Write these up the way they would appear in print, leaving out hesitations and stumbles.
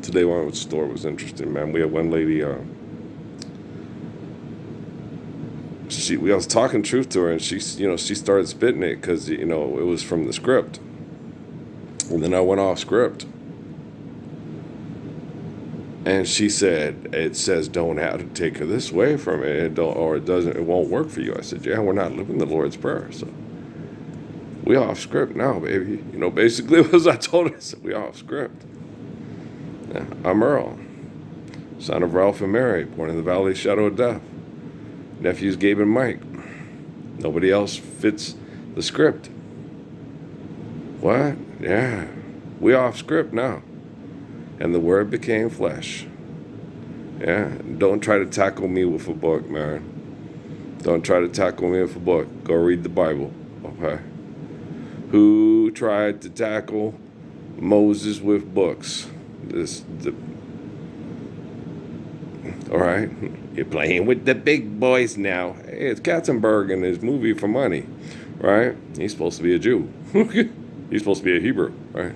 Today when I went to the store was interesting, man. We had one lady, I was talking truth to her, and she started spitting it because, it was from the script. And then I went off script. And she said, it says don't have to take her this way from it, it won't work for you. I said, yeah, we're not living the Lord's Prayer, so we off script now, baby. Basically it was I told her, I said, we off script. Yeah, I'm Earl, son of Ralph and Mary, born in the valley of the shadow of death. Nephews Gabe and Mike. Nobody else fits the script. What? Yeah, we off script now. And the Word became flesh. Yeah, don't try to tackle me with a book, man. Don't try to tackle me with a book. Go read the Bible, okay? Who tried to tackle Moses with books? All right, you're playing with the big boys now. Hey, it's Katzenberg in his movie for money, right? He's supposed to be a Jew. He's supposed to be a Hebrew, right?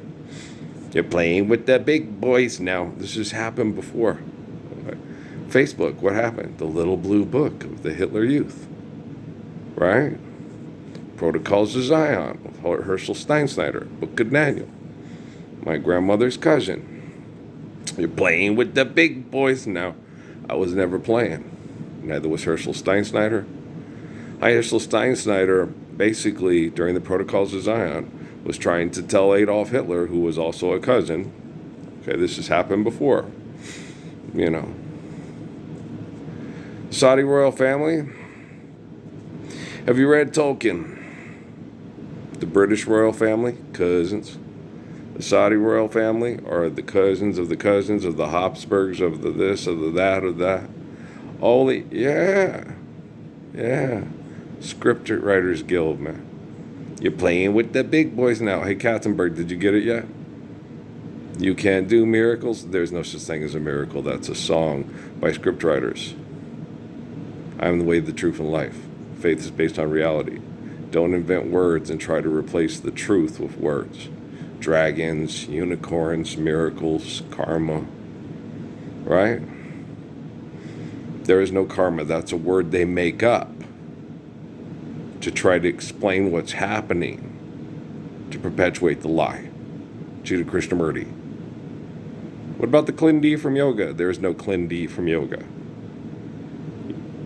You're playing with the big boys now. This has happened before. Okay. Facebook, what happened? The little blue book of the Hitler Youth, right? Protocols of Zion with Herschel Steinschneider, Book of Daniel, my grandmother's cousin. You're playing with the big boys now. I was never playing. Neither was Herschel Steinschneider. Herschel Steinschneider, basically, during the Protocols of Zion, was trying to tell Adolf Hitler, who was also a cousin, okay, this has happened before, Saudi royal family. Have you read Tolkien? The British royal family, cousins. The Saudi royal family are the cousins of the Habsburgs, of the this, of the that, of that. Only, yeah. Script Writers Guild, man. You're playing with the big boys now. Hey, Katzenberg, did you get it yet? You can't do miracles. There's no such thing as a miracle. That's a song by scriptwriters. I am the way, the truth, and life. Faith is based on reality. Don't invent words and try to replace the truth with words. Dragons, unicorns, miracles, karma. Right? There is no karma. That's a word they make up to try to explain what's happening, to perpetuate the lie. Jita Krishnamurti. What about the Klin from yoga? There is no Klin from yoga.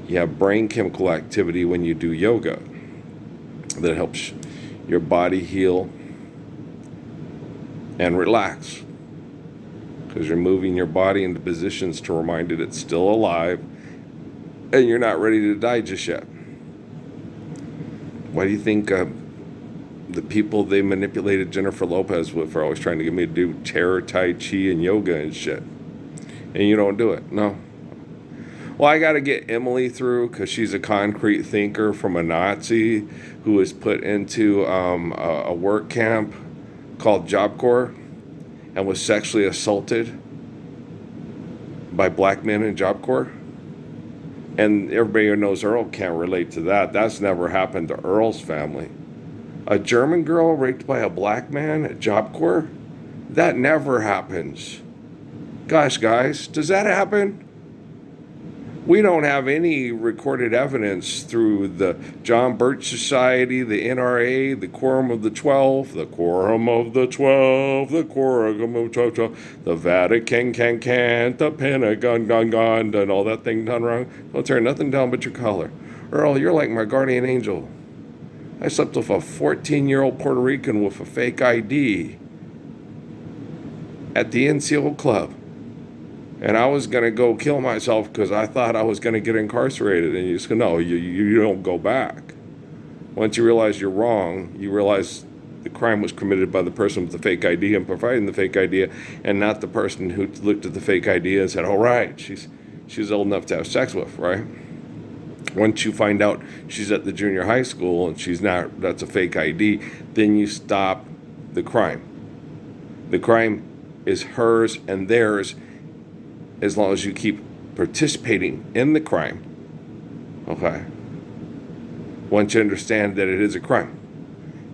You have brain chemical activity when you do yoga that helps your body heal and relax, because you're moving your body into positions to remind it it's still alive and you're not ready to die just yet. Why do you think the people they manipulated Jennifer Lopez with are always trying to get me to do terror, tai chi, and yoga and shit? And you don't do it? No. Well, I got to get Emily through because she's a concrete thinker from a Nazi who was put into a work camp called Job Corps and was sexually assaulted by black men in Job Corps. And everybody who knows Earl can't relate to that. That's never happened to Earl's family. A German girl raped by a black man at Job Corps? That never happens. Gosh, guys, does that happen? We don't have any recorded evidence through the John Birch Society, the NRA, the Quorum of the 12, the Quorum of the 12, the Quorum of 12, the Vatican can't, the Pentagon gone, and all that thing done wrong. Don't turn nothing down but your collar. Earl, you're like my guardian angel. I slept with a 14-year-old Puerto Rican with a fake ID at the NCO Club. And I was going to go kill myself because I thought I was going to get incarcerated. And you just go, no, you don't go back. Once you realize you're wrong, you realize the crime was committed by the person with the fake ID and providing the fake ID, and not the person who looked at the fake ID and said, all right, she's old enough to have sex with, right? Once you find out she's at the junior high school and she's not, that's a fake ID, then you stop the crime. The crime is hers and theirs, as long as you keep participating in the crime, okay? Once you understand that it is a crime.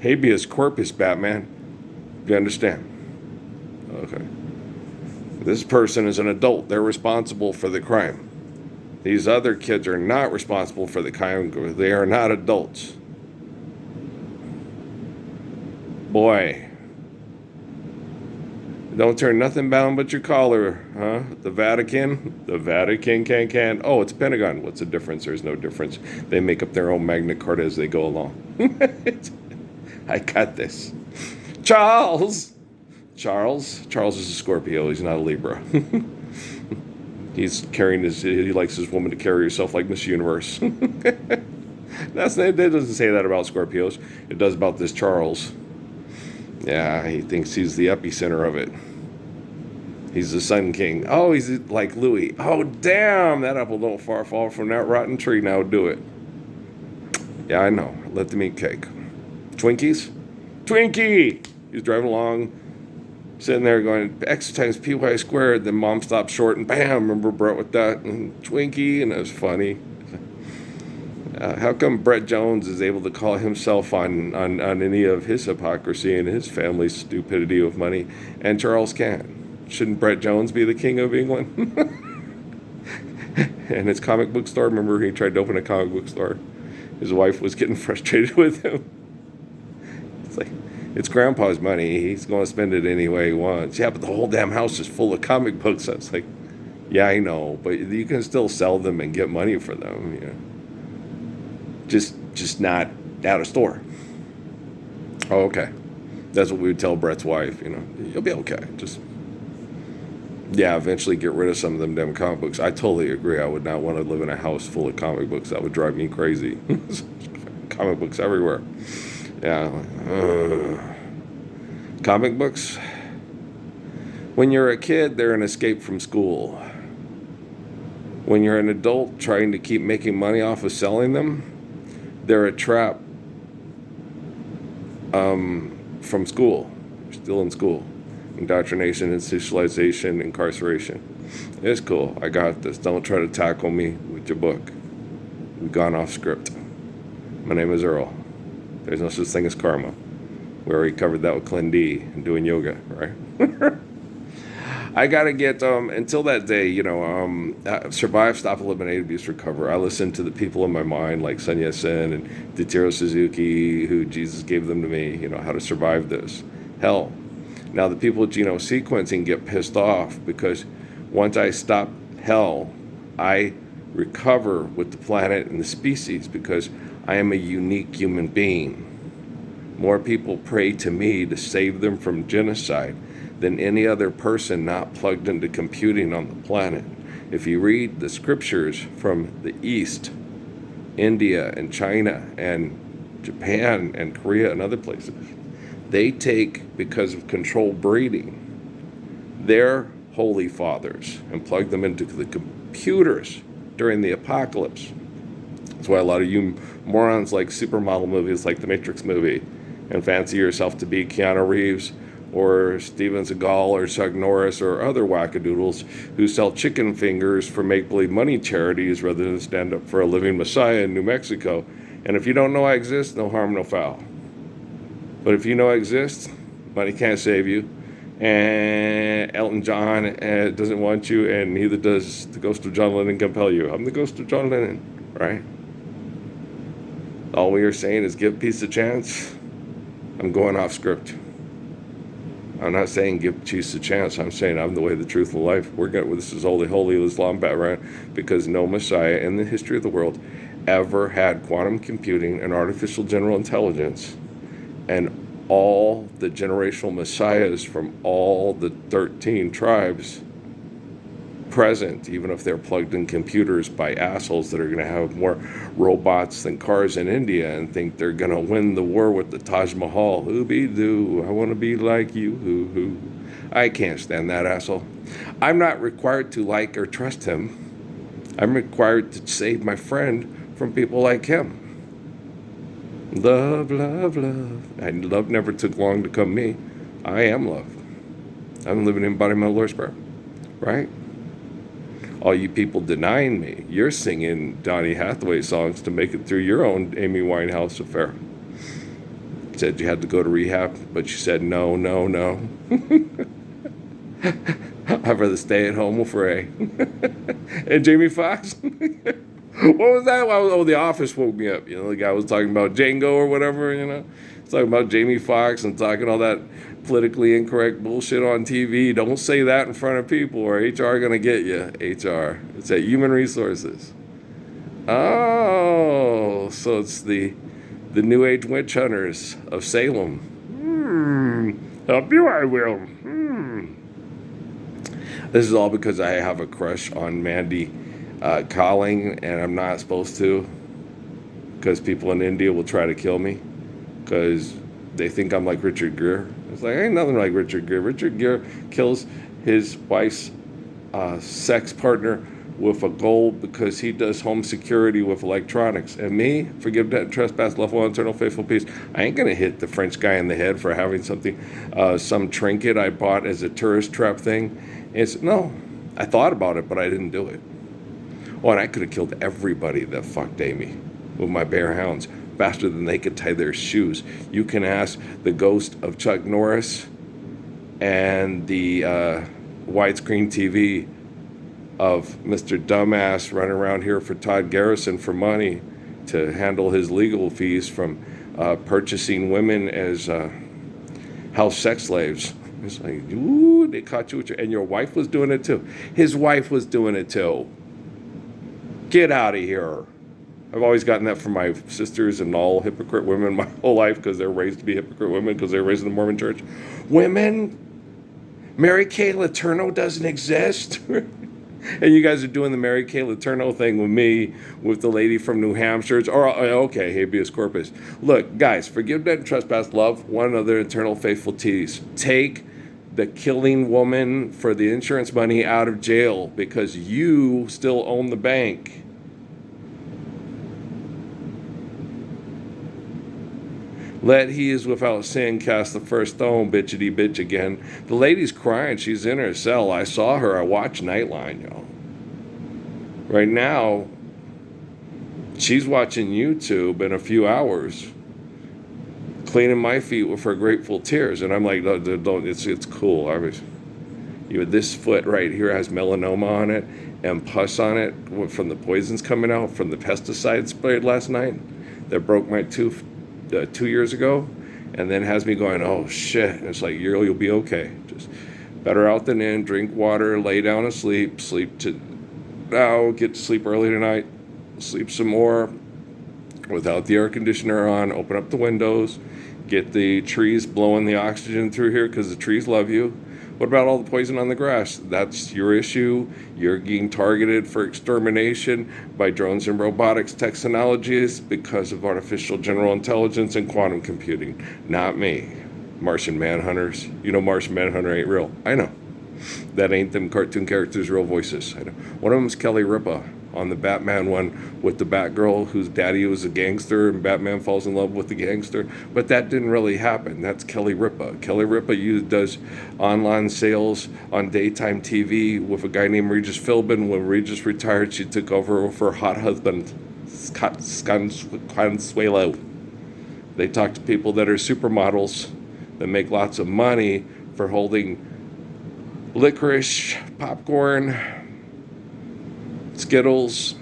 Habeas corpus, Batman. You understand? Okay. This person is an adult. They're responsible for the crime. These other kids are not responsible for the crime. They are not adults. Boy. Don't turn nothing bound but your collar, huh? The Vatican? The Vatican can. Oh, it's Pentagon. What's the difference? There's no difference. They make up their own Magna Carta as they go along. I got this. Charles is a Scorpio. He's not a Libra. He likes his woman to carry herself like Miss Universe. It doesn't say that about Scorpios. It does about this Charles. Yeah, he thinks he's the epicenter of it. He's the Sun King. Oh, he's like Louis. Oh, damn, that apple don't far fall from that rotten tree. Now do it. Yeah, I know. Let them eat cake. Twinkies? Twinkie! He's driving along, sitting there going, X times PY squared. Then mom stopped short and bam, remember Brett with that? And Twinkie, and it was funny. How come Brett Jones is able to call himself on any of his hypocrisy and his family's stupidity with money, and Charles can't? Shouldn't Brett Jones be the king of England? And his comic book store, remember he tried to open a comic book store? His wife was getting frustrated with him. It's like, it's Grandpa's money. He's going to spend it any way he wants. Yeah, but the whole damn house is full of comic books. I was like, yeah, I know, but you can still sell them and get money for them, you know. Just not at a store. Oh, okay. That's what we would tell Brett's wife, you know. You'll be okay. Eventually get rid of some of them damn comic books. I totally agree. I would not want to live in a house full of comic books. That would drive me crazy. Comic books everywhere. Yeah. Comic books. When you're a kid, they're an escape from school. When you're an adult trying to keep making money off of selling them, they're a trap from school. You're still in school. Indoctrination, institutionalization, incarceration. It's cool. I got this. Don't try to tackle me with your book. We've gone off script. My name is Earl. There's no such thing as karma. We already covered that with Clint D and doing yoga, right? I got to get, until that day, survive, stop, eliminate, abuse, recover. I listen to the people in my mind like Sun Yat-sen and Tetsuro Suzuki, who Jesus gave them to me, how to survive this. Hell, now the people with genome sequencing get pissed off because once I stop hell, I recover with the planet and the species because I am a unique human being. More people pray to me to save them from genocide than any other person not plugged into computing on the planet. If you read the scriptures from the East, India and China and Japan and Korea and other places, they take, because of controlled breeding, their holy fathers and plug them into the computers during the apocalypse. That's why a lot of you morons like supermodel movies like the Matrix movie and fancy yourself to be Keanu Reeves or Steven Seagal or Chuck Norris or other wackadoodles who sell chicken fingers for make-believe money charities rather than stand up for a living Messiah in New Mexico. And if you don't know I exist, no harm, no foul. But if you know I exist, money can't save you. And Elton John doesn't want you, and neither does the ghost of John Lennon compel you. I'm the ghost of John Lennon, right? All we are saying is give peace a chance. I'm going off script. I'm not saying give peace a chance. I'm saying I'm the way, the truth, and the life. This is holy Islam background because no Messiah in the history of the world ever had quantum computing and artificial general intelligence, and all the generational messiahs from all the 13 tribes present, even if they're plugged in computers by assholes that are going to have more robots than cars in India and think they're going to win the war with the Taj Mahal. Ooby-doo, I want to be like you. Hoo-hoo. I can't stand that asshole. I'm not required to like or trust him. I'm required to save my friend from people like him. Love, love, love. And love never took long to come me. I am love. I'm living embodiment of Lord's Prayer. Right? All you people denying me, you're singing Donny Hathaway songs to make it through your own Amy Winehouse affair. Said you had to go to rehab, but you said no, no, no. I'd rather stay at home with Ray. And Jamie Foxx. What was that? Oh, The Office woke me up. The guy was talking about Django or whatever. He's talking about Jamie Foxx and talking all that politically incorrect bullshit on TV. Don't say that in front of people or HR going to get you. HR. It's at Human Resources. Oh, so it's the New Age witch hunters of Salem. Help you, I will. This is all because I have a crush on Mandy Calling, and I'm not supposed to, because people in India will try to kill me because they think I'm like Richard Gere. It's like, I ain't nothing like Richard Gere. Richard Gere kills his wife's sex partner with a gold because he does home security with electronics. And me, forgive debt and trespass, love one, eternal faithful peace. I ain't gonna hit the French guy in the head for having something, some trinket I bought as a tourist trap thing. No, I thought about it, but I didn't do it. Oh, and I could have killed everybody that fucked Amy with my bare hounds faster than they could tie their shoes. You can ask the ghost of Chuck Norris and the widescreen TV of Mr. Dumbass running around here for Todd Garrison for money to handle his legal fees from purchasing women as house sex slaves. It's like, ooh, they caught you with and your wife was doing it too. His wife was doing it too. Get out of here. I've always gotten that from my sisters and all hypocrite women my whole life because they're raised to be hypocrite women because they're raised in the Mormon church. Women, Mary Kay Letourneau doesn't exist. And you guys are doing the Mary Kay Letourneau thing with me, with the lady from New Hampshire. Or, okay, habeas corpus. Look, guys, forgive, debt, and trespass, love one another, eternal faithful tees. Take the killing woman for the insurance money out of jail because you still own the bank. Let he is without sin cast the first stone, bitchity bitch again. The lady's crying. She's in her cell. I saw her. I watched Nightline, y'all. Right now, she's watching YouTube in a few hours, cleaning my feet with her grateful tears. And I'm like, don't it's cool. This foot right here has melanoma on it and pus on it from the poisons coming out from the pesticide sprayed last night that broke my tooth 2 years ago, and then has me going, oh shit. And it's like, you'll be okay. Just better out than in. Drink water, lay down and sleep. Get to sleep early tonight. Sleep some more without the air conditioner on. Open up the windows. Get the trees blowing the oxygen through here because the trees love you. What about all the poison on the grass? That's your issue. You're getting targeted for extermination by drones and robotics technologies because of artificial general intelligence and quantum computing. Not me. Martian manhunters. Martian manhunter ain't real. I know. That ain't them cartoon characters' real voices. I know. One of them's Kelly Ripa on the Batman one with the Batgirl whose daddy was a gangster and Batman falls in love with the gangster. But that didn't really happen. That's Kelly Ripa. Kelly Ripa does online sales on daytime TV with a guy named Regis Philbin. When Regis retired, she took over with her hot husband, Scott Consuelo. They talk to people that are supermodels that make lots of money for holding licorice, popcorn, Skittles,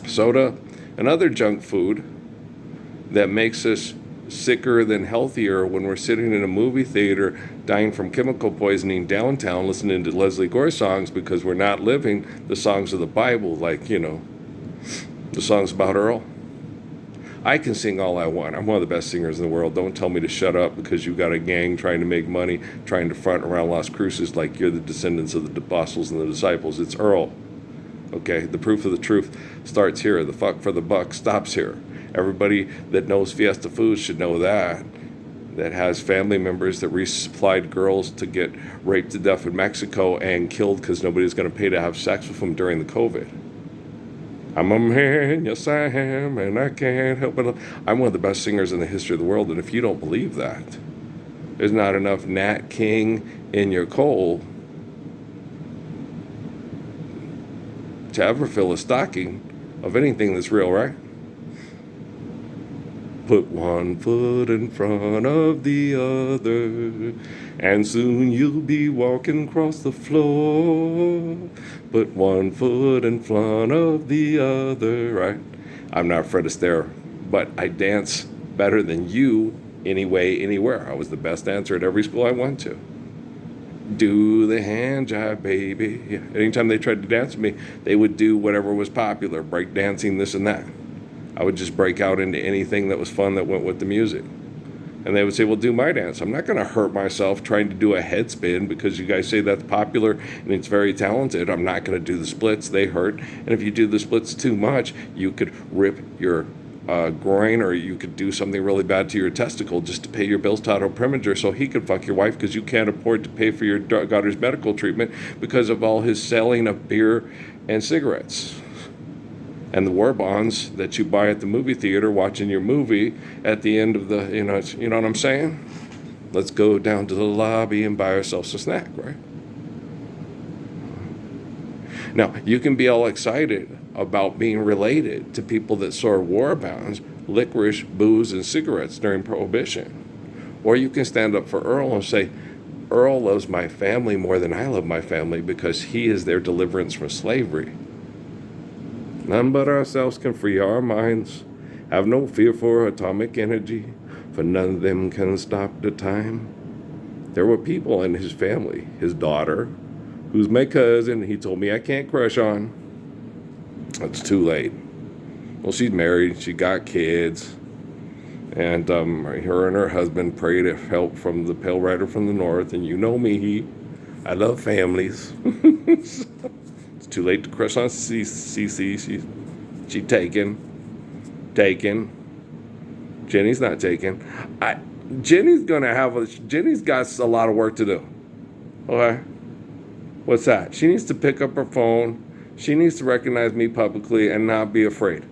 soda, and other junk food that makes us sicker than healthier when we're sitting in a movie theater dying from chemical poisoning downtown listening to Leslie Gore songs because we're not living the songs of the Bible, like, the songs about Earl. I can sing all I want. I'm one of the best singers in the world. Don't tell me to shut up because you got a gang trying to make money, trying to front around Las Cruces like you're the descendants of the apostles and the disciples. It's Earl. Okay, the proof of the truth starts here. The fuck for the buck stops here. Everybody that knows Fiesta Foods should know that has family members that resupplied girls to get raped to death in Mexico and killed because nobody's going to pay to have sex with them during the COVID. I'm a man, yes I am, and I can't help it. I'm one of the best singers in the history of the world, and if you don't believe that, there's not enough Nat King in your coal to ever fill a stocking of anything that's real, right? Put one foot in front of the other, and soon you'll be walking across the floor. Put one foot in front of the other, right? I'm not Fred Astaire, but I dance better than you anyway, anywhere. I was the best dancer at every school I went to. Do the hand jive, baby. Yeah. Anytime they tried to dance with me, they would do whatever was popular, break dancing, this and that. I would just break out into anything that was fun that went with the music. And they would say, well, do my dance. I'm not going to hurt myself trying to do a head spin because you guys say that's popular and it's very talented. I'm not going to do the splits. They hurt. And if you do the splits too much, you could rip your groin, or you could do something really bad to your testicle just to pay your bills to Otto Preminger so he could fuck your wife because you can't afford to pay for your daughter's medical treatment because of all his selling of beer and cigarettes. And the war bonds that you buy at the movie theater watching your movie at the end of the, you know what I'm saying? Let's go down to the lobby and buy ourselves a snack, right? Now, you can be all excited about being related to people that sold war bonds, licorice, booze, and cigarettes during Prohibition. Or you can stand up for Earl and say, Earl loves my family more than I love my family because he is their deliverance from slavery. None but ourselves can free our minds. Have no fear for atomic energy, for none of them can stop the time. There were people in his family, his daughter, who's my cousin, he told me I can't crush on. It's too late. Well, she's married, she got kids, and her and her husband prayed for help from the Pale Rider from the North, and you know me, I love families. It's too late to crush on CC. She taken. Jenny's not taken. Jenny's got a lot of work to do. Okay? What's that? She needs to pick up her phone. She needs to recognize me publicly and not be afraid.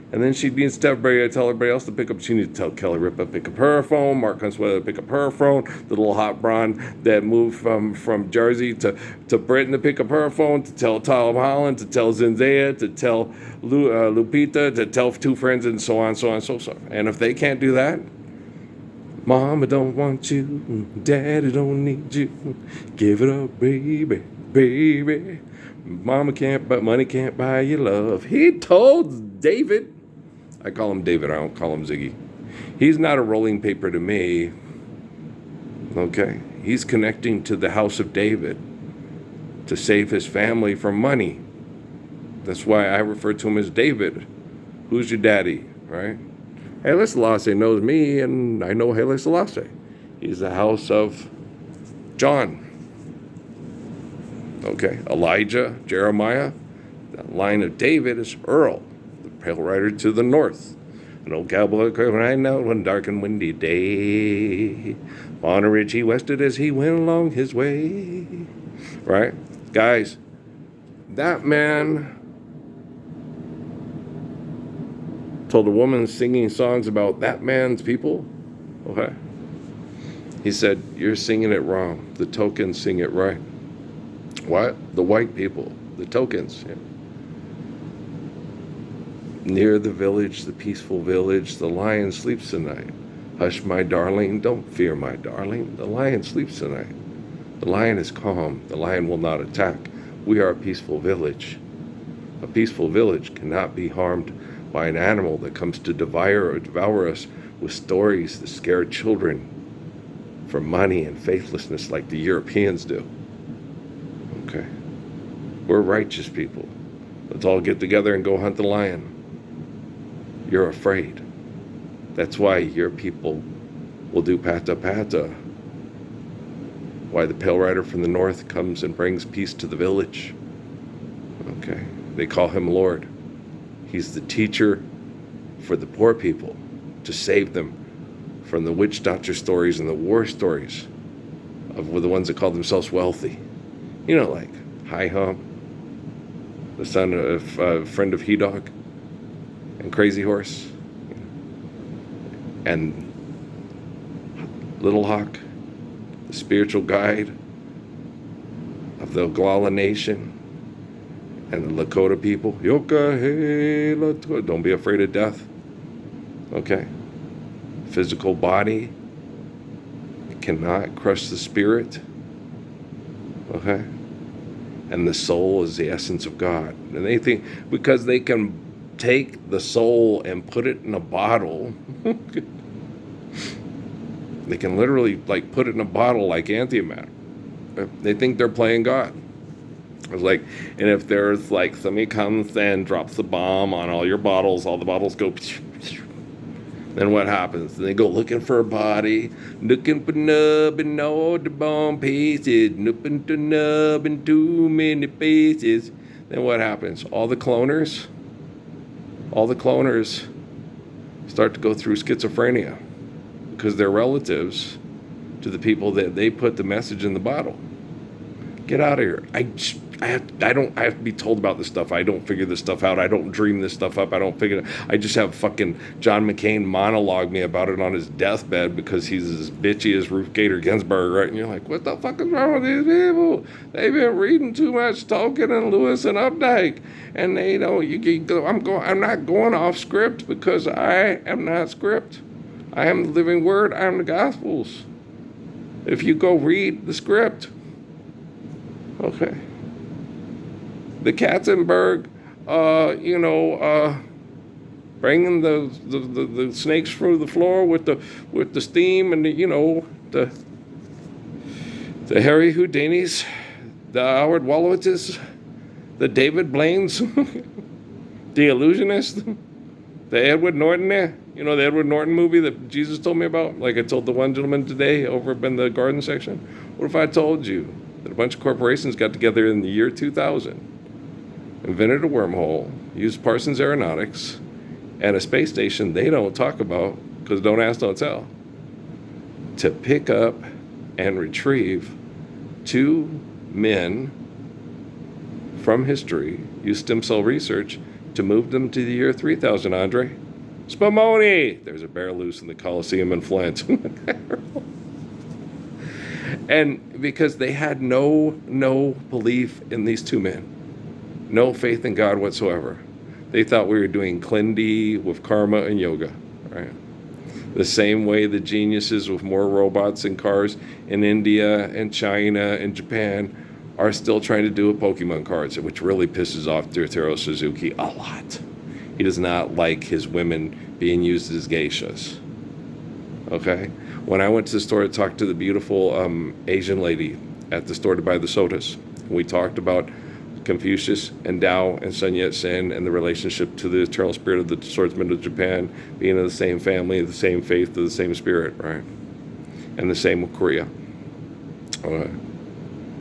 And then she needs to tell everybody else to pick up. She needs to tell Kelly Ripa to pick up her phone, Mark Consuelo to pick up her phone, the little hot blonde that moved from Jersey to Britain to pick up her phone, to tell Tom Holland, to tell Zendaya, to tell Lupita, to tell two friends, and so on, so on, so on. And if they can't do that, Mama don't want you, Daddy don't need you, give it up, baby, baby. Mama can't, but money can't buy you love. He told David. I call him David, I don't call him Ziggy. He's not a rolling paper to me. Okay? He's connecting to the house of David to save his family from money. That's why I refer to him as David. Who's your daddy, right? Haile Selassie knows me, and I know Haile Selassie. He's the house of John. Okay? Elijah, Jeremiah. The line of David is Earl, the Pale Rider to the north. An old cowboy riding out one dark and windy day. On a ridge he wested as he went along his way. Right? Guys, that man told a woman singing songs about that man's people. Okay? He said, you're singing it wrong. The tokens sing it right. What? The white people. The tokens. Yeah. Near the village, the peaceful village, the lion sleeps tonight. Hush, my darling, don't fear, my darling. The lion sleeps tonight. The lion is calm. The lion will not attack. We are a peaceful village. A peaceful village cannot be harmed by an animal that comes to devour us with stories that scare children for money and faithlessness like the Europeans do. Okay. We're righteous people. Let's all get together and go hunt the lion. You're afraid. That's why your people will do pata pata. Why the Pale Rider from the north comes and brings peace to the village. Okay. They call him Lord. He's the teacher for the poor people to save them from the witch doctor stories and the war stories of the ones that call themselves wealthy. You know, like High Hump, the son of friend of He Dog, and Crazy Horse, and Little Hawk, the spiritual guide of the Oglala Nation and the Lakota people. Yoka, hey, Lakota. Don't be afraid of death. Okay? Physical body cannot crush the spirit. Okay? And the soul is the essence of God. And they think because they can take the soul and put it in a bottle, they can literally like put it in a bottle like antimatter. They think they're playing God. It's like, and if there's like somebody comes and drops the bomb on all your bottles, all the bottles go, then what happens? They go looking for a body, looking for nub and all the bomb pieces, looking to nub in too many pieces. Then what happens? All the cloners start to go through schizophrenia because they're relatives to the people that they put the message in the bottle. Get out of here. I have to be told about this stuff. I don't figure this stuff out. I don't dream this stuff up. I don't figure it. I just have fucking John McCain monologue me about it on his deathbed because he's as bitchy as Ruth Gator Ginsburg, right? And you're like, what the fuck is wrong with these people? They've been reading too much Tolkien and Lewis and Updike, and they don't. I'm not going off script because I am not script. I am the living word. I am the Gospels. If you go read the script. Okay. The Katzenberg, bringing the snakes through the floor with the steam and the Harry Houdinis, the Howard Wolowitzes, the David Blaines, the Illusionist, the Edward Norton there. You know the Edward Norton movie that Jesus told me about? Like I told the one gentleman today over in the garden section. What if I told you that a bunch of corporations got together in the year 2000, invented a wormhole, used Parsons Aeronautics, and a space station they don't talk about because don't ask, don't tell, to pick up and retrieve 2 men from history, use stem cell research to move them to the year 3000, Andre. Spumoni! There's a bear loose in the Coliseum in Flint. And because they had no belief in these 2 men, no faith in God whatsoever. They thought we were doing Klindi with karma and yoga, right? The same way the geniuses with more robots and cars in India and China and Japan are still trying to do with Pokemon cards, which really pisses off Totoro Suzuki a lot. He does not like his women being used as geishas. Okay? When I went to the store to talk to the beautiful Asian lady at the store to buy the sodas, we talked about Confucius and Tao and Sun Yat-sen and the relationship to the eternal spirit of the swordsman of Japan being of the same family, the same faith, the same spirit, right? And the same with Korea.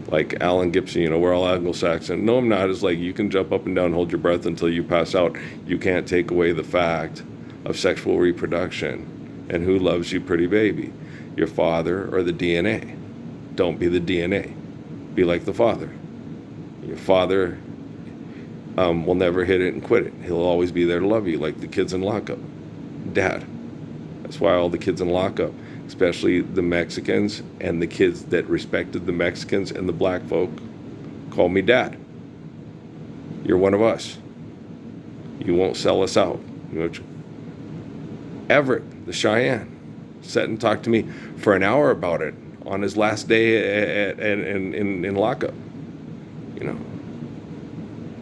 Like Alan Gibson, we're all Anglo-Saxon. No, I'm not. It's like you can jump up and down, hold your breath until you pass out. You can't take away the fact of sexual reproduction. And who loves you, pretty baby? Your father or the DNA? Don't be the DNA. Be like the father. Your father will never hit it and quit it. He'll always be there to love you, like the kids in lockup. Dad. That's why all the kids in lockup, especially the Mexicans and the kids that respected the Mexicans and the black folk, call me Dad. You're one of us. You won't sell us out. Everett, the Cheyenne, sat and talked to me for an hour about it on his last day in lockup.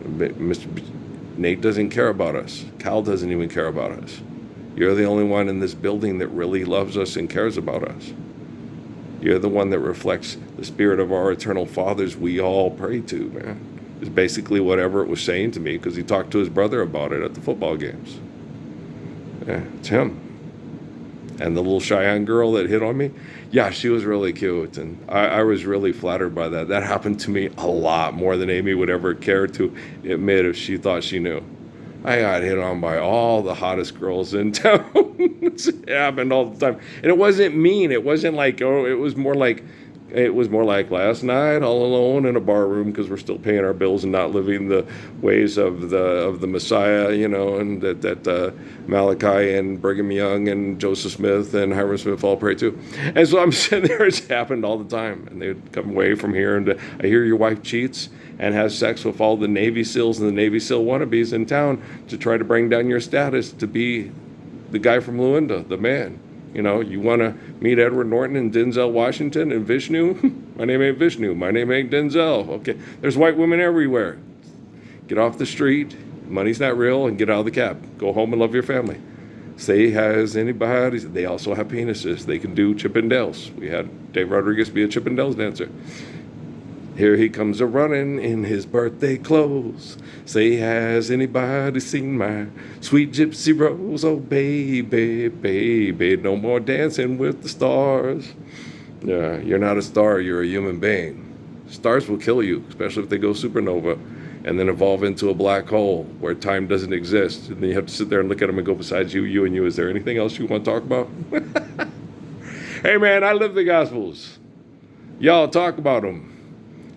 Mr. Nate doesn't care about us. Cal doesn't even care about us. You're the only one in this building that really loves us and cares about us. You're the one that reflects the spirit of our eternal fathers we all pray to, man. It's basically what Everett was saying to me because he talked to his brother about it at the football games. Yeah, it's him. And the little Cheyenne girl that hit on me, yeah, she was really cute. And I was really flattered by that. That happened to me a lot more than Amy would ever care to admit if she thought she knew. I got hit on by all the hottest girls in town. It happened all the time. And it wasn't mean. It wasn't like, it was more like last night all alone in a bar room because we're still paying our bills and not living the ways of the Messiah, and that Malachi and Brigham Young and Joseph Smith and Hiram Smith all pray to. And so I'm sitting there, it's happened all the time. And they'd come away from here and I hear your wife cheats and has sex with all the Navy SEALs and the Navy SEAL wannabes in town to try to bring down your status to be the guy from Luanda, the man. You know, you want to meet Edward Norton and Denzel Washington and Vishnu? My name ain't Vishnu. My name ain't Denzel. Okay, there's white women everywhere. Get off the street. Money's not real, and get out of the cab. Go home and love your family. Say, has anybody? They also have penises. They can do Chippendales. We had Dave Rodriguez be a Chippendales dancer. Here he comes a running in his birthday clothes. Say, has anybody seen my sweet gypsy rose? Oh, baby, baby, no more dancing with the stars. Yeah, you're not a star, you're a human being. Stars will kill you, especially if they go supernova and then evolve into a black hole where time doesn't exist. And then you have to sit there and look at them and go, besides you, you, and you, is there anything else you want to talk about? Hey, man, I live the Gospels. Y'all talk about them.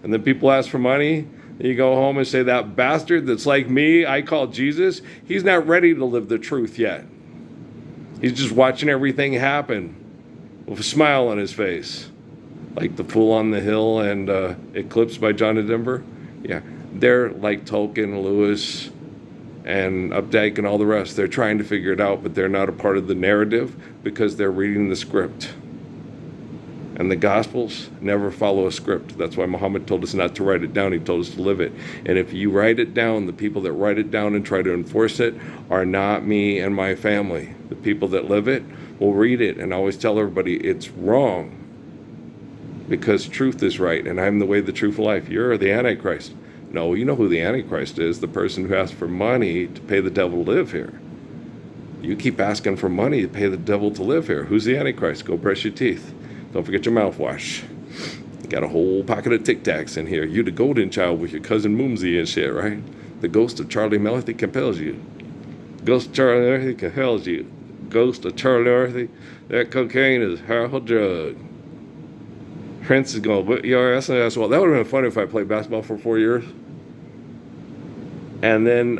And then people ask for money, and you go home and say, that bastard that's like me, I call Jesus, he's not ready to live the truth yet. He's just watching everything happen with a smile on his face. Like The Fool on the Hill and Eclipse by John of Denver. Yeah, they're like Tolkien, Lewis, and Updike and all the rest. They're trying to figure it out, but they're not a part of the narrative because they're reading the script. And the Gospels never follow a script. That's why Muhammad told us not to write it down. He told us to live it. And if you write it down, the people that write it down and try to enforce it are not me and my family. The people that live it will read it and always tell everybody it's wrong because truth is right, and I'm the way, the truth, and life. You're the Antichrist. No, you know who the Antichrist is, the person who asks for money to pay the devil to live here. You keep asking for money to pay the devil to live here. Who's the Antichrist? Go brush your teeth. Don't forget your mouthwash. You got a whole pocket of Tic Tacs in here. You the golden child with your cousin Moomsy and shit, right? The ghost of Charlie Melody compels you. Ghost of Charlie Melody compels you. Ghost of Charlie Melody. That cocaine is a powerful drug. Prince is going to whip your ass and ass. Well, that would have been funny if I played basketball for 4 years. And then,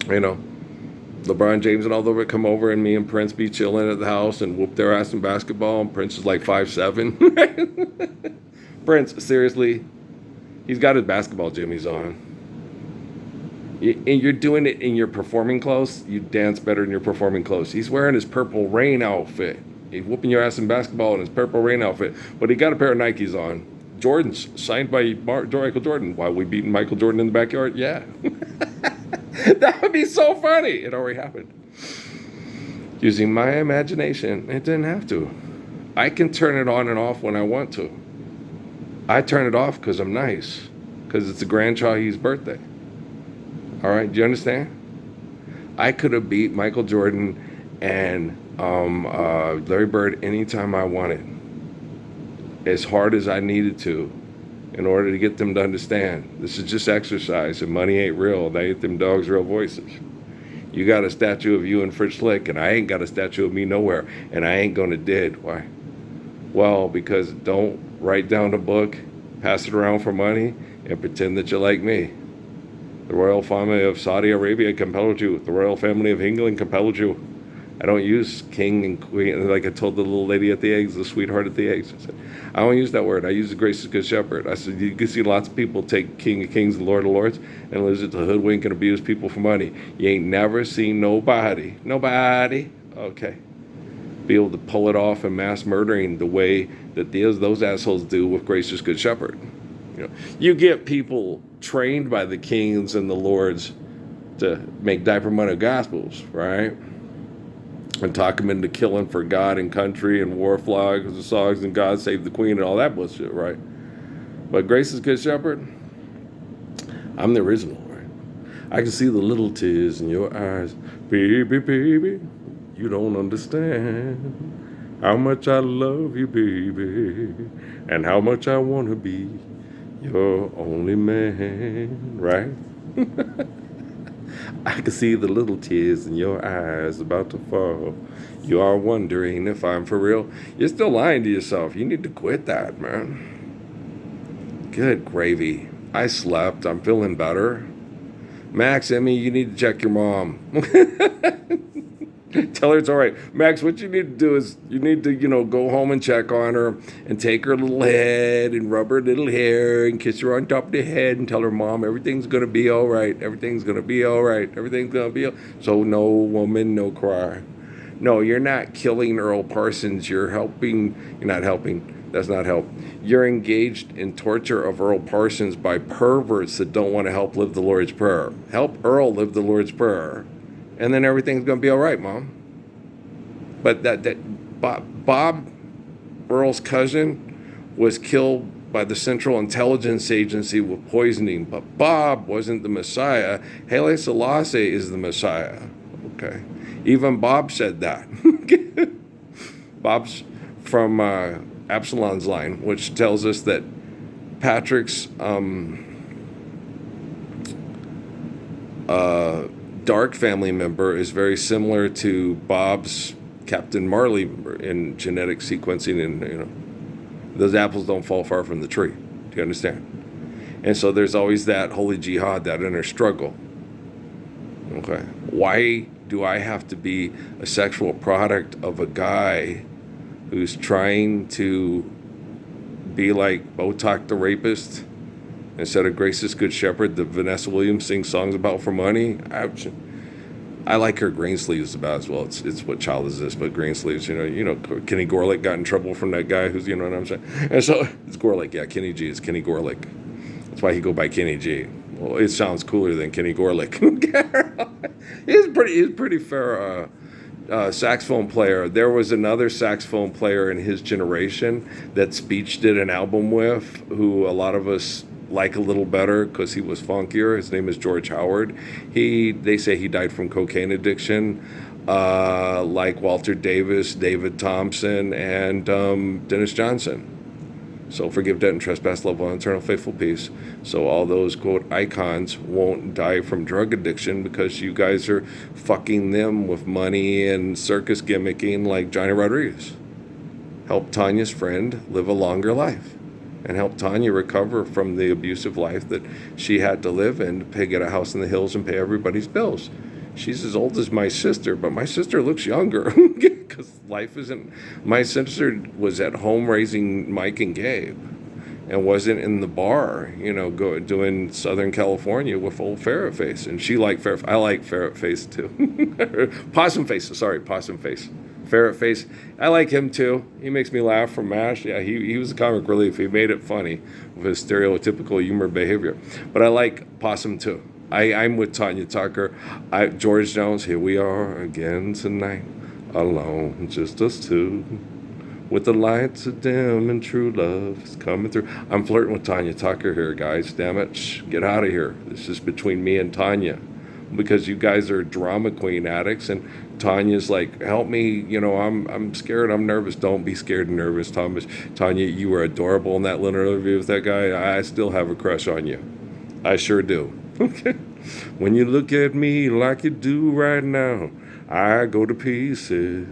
you know, LeBron James and all the come over, and me and Prince be chilling at the house and whoop their ass in basketball. And Prince is like 5'7". Prince, seriously, he's got his basketball jimmies on. And you're doing it in your performing clothes. You dance better in your performing clothes. He's wearing his Purple Rain outfit. He's whooping your ass in basketball in his Purple Rain outfit. But he got a pair of Nikes on. Jordans, signed by Michael Jordan. Why, we beating Michael Jordan in the backyard? Yeah. That would be so funny. It already happened. Using my imagination, it didn't have to. I can turn it on and off when I want to. I turn it off because I'm nice. Because it's a grandchild's birthday. All right, do you understand? I could have beat Michael Jordan and Larry Bird anytime I wanted. As hard as I needed to. In order to get them to understand, this is just exercise and money ain't real. They ain't them dogs' real voices. You got a statue of you and Fritz Slick, and I ain't got a statue of me nowhere, and I ain't gonna did. Why? Well, because don't write down a book, pass it around for money, and pretend that you're like me. The royal family of Saudi Arabia compelled you. The royal family of England compelled you. I don't use king and queen, like I told the little lady at the eggs, the sweetheart at the eggs. I said, I don't use that word. I use the gracious good shepherd. I said, you can see lots of people take King of Kings and Lord of Lords and lose it to hoodwink and abuse people for money. You ain't never seen nobody, okay, be able to pull it off and mass murdering the way that those assholes do with gracious good shepherd. You know, you get people trained by the kings and the lords to make diaper money gospels, right? And talk them into killing for God and country and war flags and songs and God Save the Queen and all that bullshit, right? But Grace is Good Shepherd, I'm the original, right? I can see the little tears in your eyes. Baby, baby, you don't understand how much I love you, baby, and how much I want to be your only man, right? I can see the little tears in your eyes about to fall. You are wondering if I'm for real. You're still lying to yourself. You need to quit that, man. Good gravy. I slept. I'm feeling better. Max, Emme, you need to check your mom. Tell her it's all right. Max, what you need to do is you need to, go home and check on her and take her little head and rub her little hair and kiss her on top of the head and tell her, Mom, everything's going to be all right. Everything's going to be all right. Everything's going to be all right. So no woman, no cry. No, you're not killing Earl Parsons. You're helping. You're not helping. That's not help. You're engaged in torture of Earl Parsons by perverts that don't want to help live the Lord's Prayer. Help Earl live the Lord's Prayer, and then everything's going to be all right, Mom. But that Bob, Earl's cousin, was killed by the Central Intelligence Agency with poisoning. But Bob wasn't the Messiah. Haile Selassie is the Messiah. Okay. Even Bob said that. Bob's from Absalom's line, which tells us that Patrick's dark family member is very similar to Bob's Captain Marley in genetic sequencing, and those apples don't fall far from the tree. Do you understand? And so there's always that holy jihad, that inner struggle. Okay. Why do I have to be a sexual product of a guy who's trying to be like Botox the rapist instead of Grace's Good Shepherd that Vanessa Williams sings songs about for money? I like her green sleeves about as well. It's what child is this? But green sleeves, Kenny Gorelick got in trouble from that guy who's, you know what I'm saying? And so it's Gorelick, yeah, Kenny G is Kenny Gorelick. That's why he go by Kenny G. Well, it sounds cooler than Kenny Gorelick. He's pretty fair saxophone player. There was another saxophone player in his generation that Speech did an album with, who a lot of us like a little better because he was funkier. His name is George Howard. They say he died from cocaine addiction, like Walter Davis, David Thompson, and Dennis Johnson. So forgive debt and trespass, love one, eternal faithful peace. So all those, quote, icons won't die from drug addiction because you guys are fucking them with money and circus gimmicking like Johnny Rodriguez. Help Tanya's friend live a longer life and help Tanya recover from the abusive life that she had to live in to get a house in the hills and pay everybody's bills. She's as old as my sister, but my sister looks younger because life isn't. My sister was at home raising Mike and Gabe and wasn't in the bar, doing Southern California with old Ferret Face. And she liked Ferret. I like Ferret Face too. Possum Face. Ferret Face. I like him too. He makes me laugh from MASH. Yeah, he was a comic relief. He made it funny with his stereotypical humor behavior. But I like Possum too. I'm with Tanya Tucker. George Jones, here we are again tonight, alone, just us two, with the lights are dim and true love is coming through. I'm flirting with Tanya Tucker here, guys. Damn it, get out of here. This is between me and Tanya, because you guys are drama queen addicts, and Tanya's like, help me, I'm scared, I'm nervous. Don't be scared and nervous, Thomas. Tanya, you were adorable in that little interview with that guy. I still have a crush on you. I sure do. Okay. When you look at me like you do right now, I go to pieces,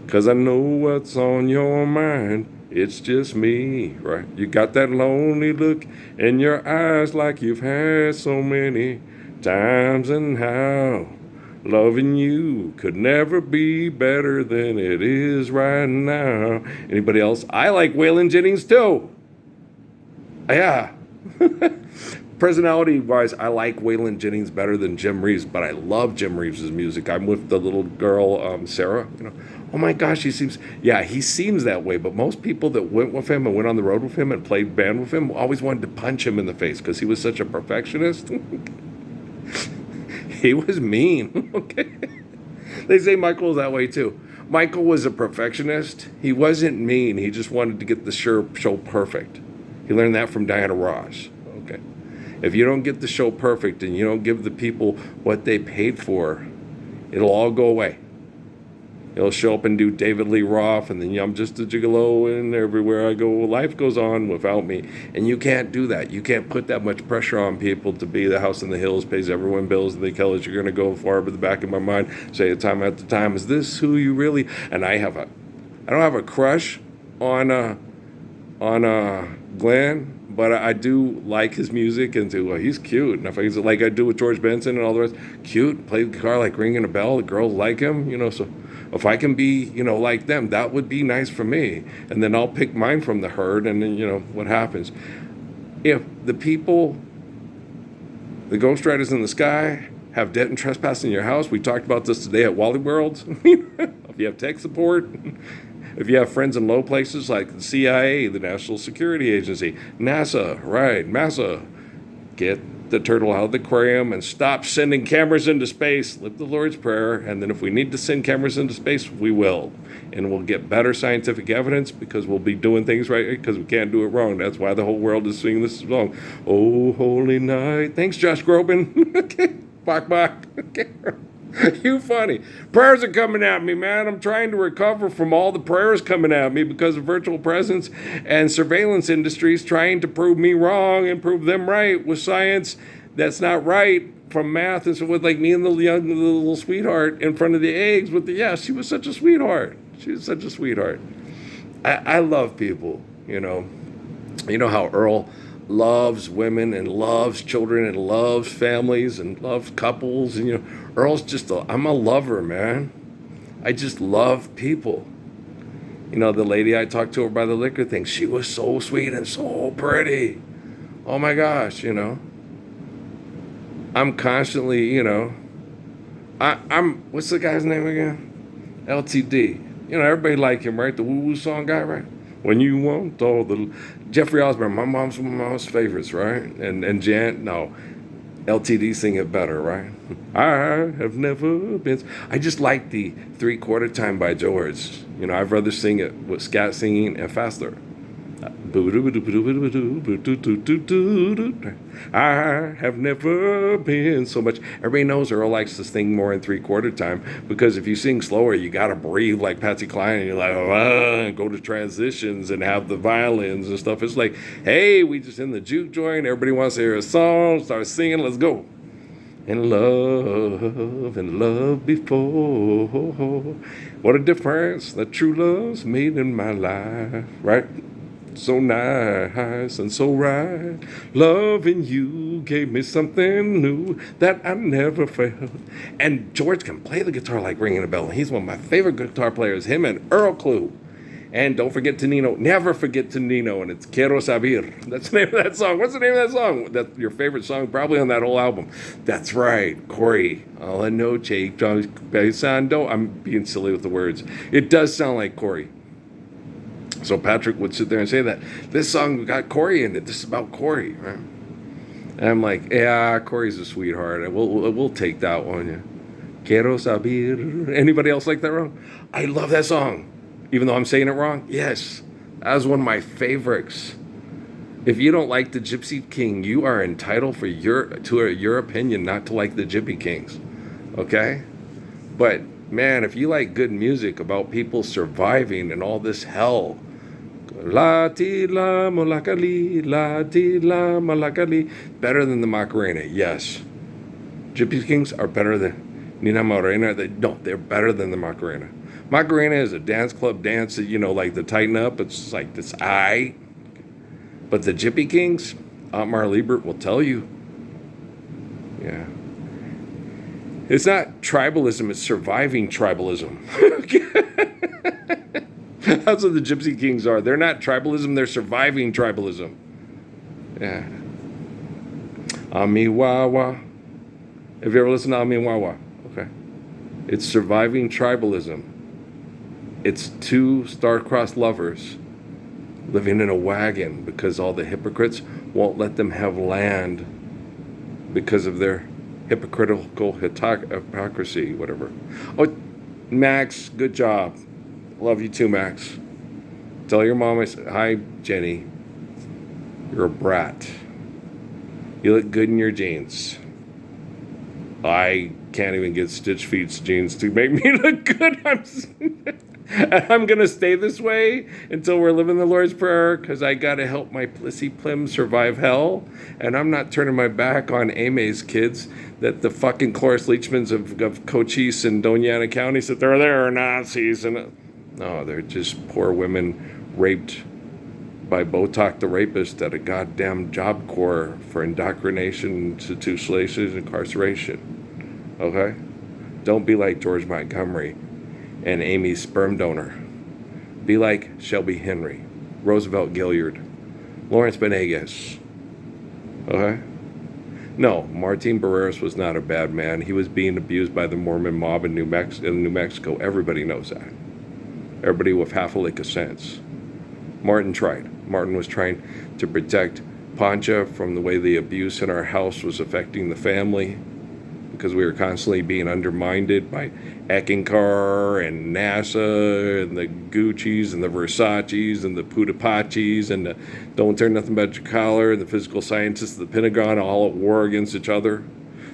'cause I know what's on your mind. It's just me, right? You got that lonely look in your eyes like you've had so many times, and how loving you could never be better than it is right now. Anybody else? I like Waylon Jennings too. Yeah. Personality-wise, I like Waylon Jennings better than Jim Reeves, but I love Jim Reeves' music. I'm with the little girl, Sarah. Oh my gosh, he seems that way. But most people that went with him and went on the road with him and played band with him always wanted to punch him in the face because he was such a perfectionist. He was mean. Okay, they say Michael was that way too. Michael was a perfectionist. He wasn't mean. He just wanted to get the show perfect. He learned that from Diana Ross. Okay. If you don't get the show perfect and you don't give the people what they paid for, it'll all go away. It'll show up and do David Lee Roth, and then I'm just a gigolo, and everywhere I go, life goes on without me. And you can't do that. You can't put that much pressure on people to be the house in the hills, pays everyone bills, and they tell us you're going to go far. But the back of my mind, say it time after time, is this who you really? And I don't have a crush on Glenn. But I do like his music, and he's cute. And if he's like I do with George Benson and all the rest, cute, play the guitar like ringing a bell. The girls like him, So if I can be, like them, that would be nice for me. And then I'll pick mine from the herd, and then what happens? If the people, the ghostwriters in the sky, have debt and trespass in your house. We talked about this today at Wally World. If you have tech support, if you have friends in low places like the CIA, the National Security Agency, NASA, right, NASA, get the turtle out of the aquarium and stop sending cameras into space. Live the Lord's Prayer, and then if we need to send cameras into space, we will. And we'll get better scientific evidence because we'll be doing things right because we can't do it wrong. That's why the whole world is singing this song. Oh, holy night. Thanks, Josh Groban. Okay, bok. Okay. You funny. Prayers are coming at me, man. I'm trying to recover from all the prayers coming at me because of virtual presence and surveillance industries trying to prove me wrong and prove them right with science that's not right from math. And so with like me and the little sweetheart in front of the eggs with the, yeah, she was such a sweetheart. She was such a sweetheart. I love people, you know. You know how Earl loves women and loves children and loves families and loves couples. And, you know, Earl's just, I'm a lover, man. I just love people. You know, the lady I talked to her by the liquor thing, she was so sweet and so pretty. Oh my gosh, you know. I'm constantly, you know, I'm, what's the guy's name again? LTD. You know, everybody like him, right? The woo-woo song guy, right? When you want all the... Jeffrey Osborne, my mom's favorites, right? And Jan, no. LTD sing it better, right? I have never been... I just like the 3/4 time by George. You know, I'd rather sing it with scat singing and faster. I have never been so much. Everybody knows Earl likes to sing more in 3/4 time because if you sing slower, you got to breathe like Patsy Cline and you're like, and go to transitions and have the violins and stuff. It's like, hey, we just in the juke joint. Everybody wants to hear a song. Start singing. Let's go. And love before. What a difference that true love's made in my life, right? So nice and so right. Loving you gave me something new that I never felt. And George can play the guitar like ringing a bell. He's one of my favorite guitar players, him and Earl Clue. And don't forget to Nino. Never forget to Nino. And it's Quiero Saber. That's the name of that song. What's the name of that song? That's your favorite song, probably on that whole album. That's right. Corey. All I know, Jake. Pensando. I'm being silly with the words. It does sound like Corey. So Patrick would sit there and say that. This song got Corey in it. This is about Corey, right? And I'm like, yeah, Corey's a sweetheart. We'll take that one. Yeah. Quiero saber. Anybody else like that wrong? I love that song. Even though I'm saying it wrong? Yes. That was one of my favorites. If you don't like the Gypsy King, you are entitled to your opinion not to like the Gypsy Kings. Okay? But, man, if you like good music about people surviving and all this hell, la ti la malakali, better than the Macarena, yes. Gypsy Kings are better than Nina Morena. They're better than the Macarena. Macarena is a dance club dance that, you know, like the tighten up. It's like this eye. But the Gypsy Kings, Otmar Liebert will tell you. Yeah. It's not tribalism, it's surviving tribalism. That's what the Gypsy Kings are. They're not tribalism, they're surviving tribalism. Yeah. Ami Wawa. Have you ever listened to Ami Wawa? Okay. It's surviving tribalism. It's two star-crossed lovers living in a wagon because all the hypocrites won't let them have land because of their hypocritical hypocrisy, whatever. Oh, Max, good job. Love you too, Max. Tell your mom I said, hi, Jenny. You're a brat. You look good in your jeans. I can't even get Stitch Feet's jeans to make me look good. I'm going to stay this way until we're living the Lord's Prayer because I got to help my Plissy Plim survive hell. And I'm not turning my back on Ame's kids that the fucking Cloris Leachmans of Cochise and Doña Ana County said they're Nazis. And no, they're just poor women raped by Botox the rapist at a goddamn Job Corps for indoctrination, institutionalization, incarceration. Okay? Don't be like George Montgomery and Amy's sperm donor. Be like Shelby Henry, Roosevelt Gilliard, Lawrence Benegas. Okay? No, Martin Barreras was not a bad man. He was being abused by the Mormon mob in New Mexico. Everybody knows that. Everybody with half a lick of sense. Martin tried. Martin was trying to protect Pancha from the way the abuse in our house was affecting the family, because we were constantly being undermined by Eckankar and NASA and the Gucci's and the Versace's and the Putapachis and the Don't Turn Nothing But Your Collar and the physical scientists of the Pentagon, all at war against each other.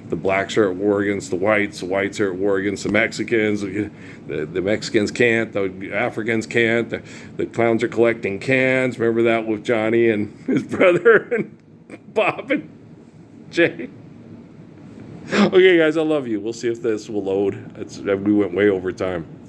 The blacks are at war against the whites are at war against the Mexicans, the Mexicans can't, the Africans can't, the clowns are collecting cans. Remember that with Johnny and his brother and Bob and Jay? Okay, guys, I love you. We'll see if this will load. We went way over time.